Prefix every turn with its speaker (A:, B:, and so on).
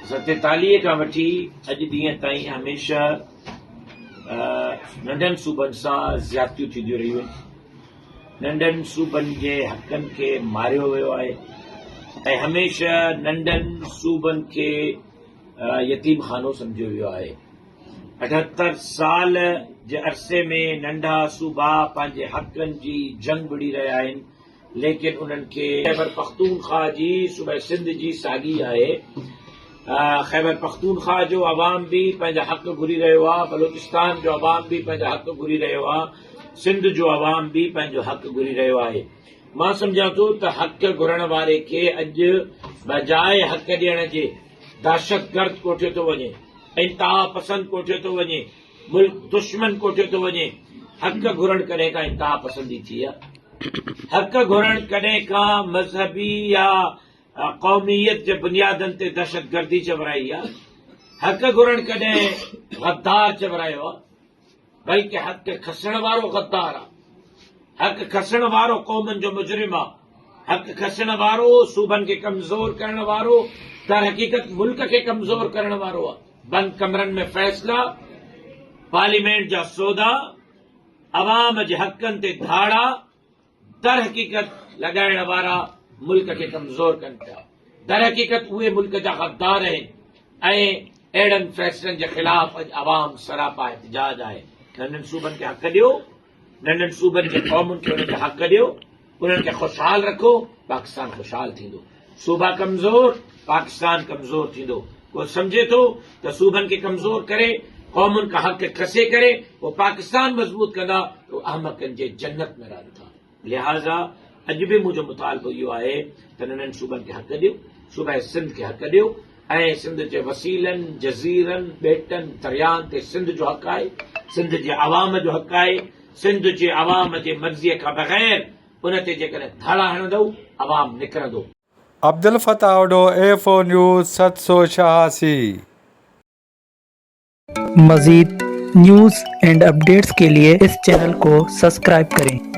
A: 47 खां वठी अॼु ॾींहं ताईं हमेशह नंढनि सूबनि सां ज़्यादतियूं थींदियूं रहियूं आहिनि। नंढनि सूबनि जे हक़नि खे मारियो वियो आहे ऐं हमेशह नंढनि सूबनि खे यतीम खानो सम्झियो वियो आहे। 78 साल जे अरसे में नंढा सूबा पंहिंजे हक़नि जी जंग विड़ी रहिया आहिनि, लेकिन उन्हनि खे खैबर पख्तूनख्वा जी सूबे सिंध जी साॻी आहे। खैबर पख्तूनख्वा जो अवाम बि पंहिंजा हक़ घुरी रहियो आहे, बलूचिस्तान जो अवाम बि पंहिंजा हक़ घुरी रहियो आहे, सिंध जो अवाम बि पंहिंजो हक़ घुरी रहियो आहे। मां सम्झां थो त हक़ घुरण वारे खे अॼु बजाए हक़ ॾियण जे दहशतगर्द कोठियो थो वञे, इंतहा पसंद कोठियो थो वञे, मुल्क दुश्मन कोठियो थो वञे। हक़ घुरण कॾहिं खां इंतहा पसंदी थी आहे। हक़ घुरण कॾहिं खां मज़हबी या क़ौमियत जे बुनियादनि ते दहशतगर्दी चवराई आहे। हक़ घुरण कॾहिं गद्दार चवरायो आहे, बल्कि हक़ खसण वारो गद्दार आहे। हक़ खसण वारो क़ौमनि जो मुजरिम आहे। हक़ खसण वारो सूबनि खे कमज़ोर करण वारो, दर हक़ीक़त मुल्क खे कमज़ोर करण वारो आहे। बंद कमरनि में फ़ैसिला, पार्लियामेंट जा सौदा, अवाम जे हक़नि ते धाड़ा, दर हक़ीक़त लॻाइण वारा मुल्क खे कमज़ोर कनि पिया। दर हक़ीक़त उहे मुल्क जा गद्दार आहिनि ऐं अहिड़नि फ़ैसिलनि जे ख़िलाफ़ अॼु अवाम सरापा एहतिजाज आहे। नंढनि सूबनि खे हक़ ॾियो, नंढनि सूबनि जे क़ौमुनि खे उन्हनि खे हक़ ॾियो, उन्हनि खे ख़ुशहाल रखो, पाकिस्तान ख़ुशहाल थींदो। सूबा कमज़ोर, पाकिस्तान कमज़ोर थींदो। को सम्झे थो त सूबनि खे कमज़ोर करे, क़ौमुनि खां हक़ खसे करे पोइ पाकिस्तान मज़बूत कंदा, तो अहमकनि जे जन्नत में रहनि था। लिहाज़ा अॼु बि मुंहिंजो मुतालबो इहो आहे त नंढनि सूबनि खे हक़ ॾियो, सूबे सिंध खे हक़ ॾियो ऐं सिंध जे वसीलनि, जज़ीरनि, ॿेटनि, दरियाहनि ते सिंध जो हक़ आहे, सिंध जे अवाम जो हक़ आहे। सिंध जे अवाम जे मर्ज़ीअ खां बग़ैर उन ते जेकॾहिं धाड़ा हणंदो, अवाम निकिरंदो।
B: Abdul Fatah Odo, A4 news 786।
C: मज़ीद न्यूज़ एंड अपडेट्स के लिए इस चैनल को सब्सक्राइब करें।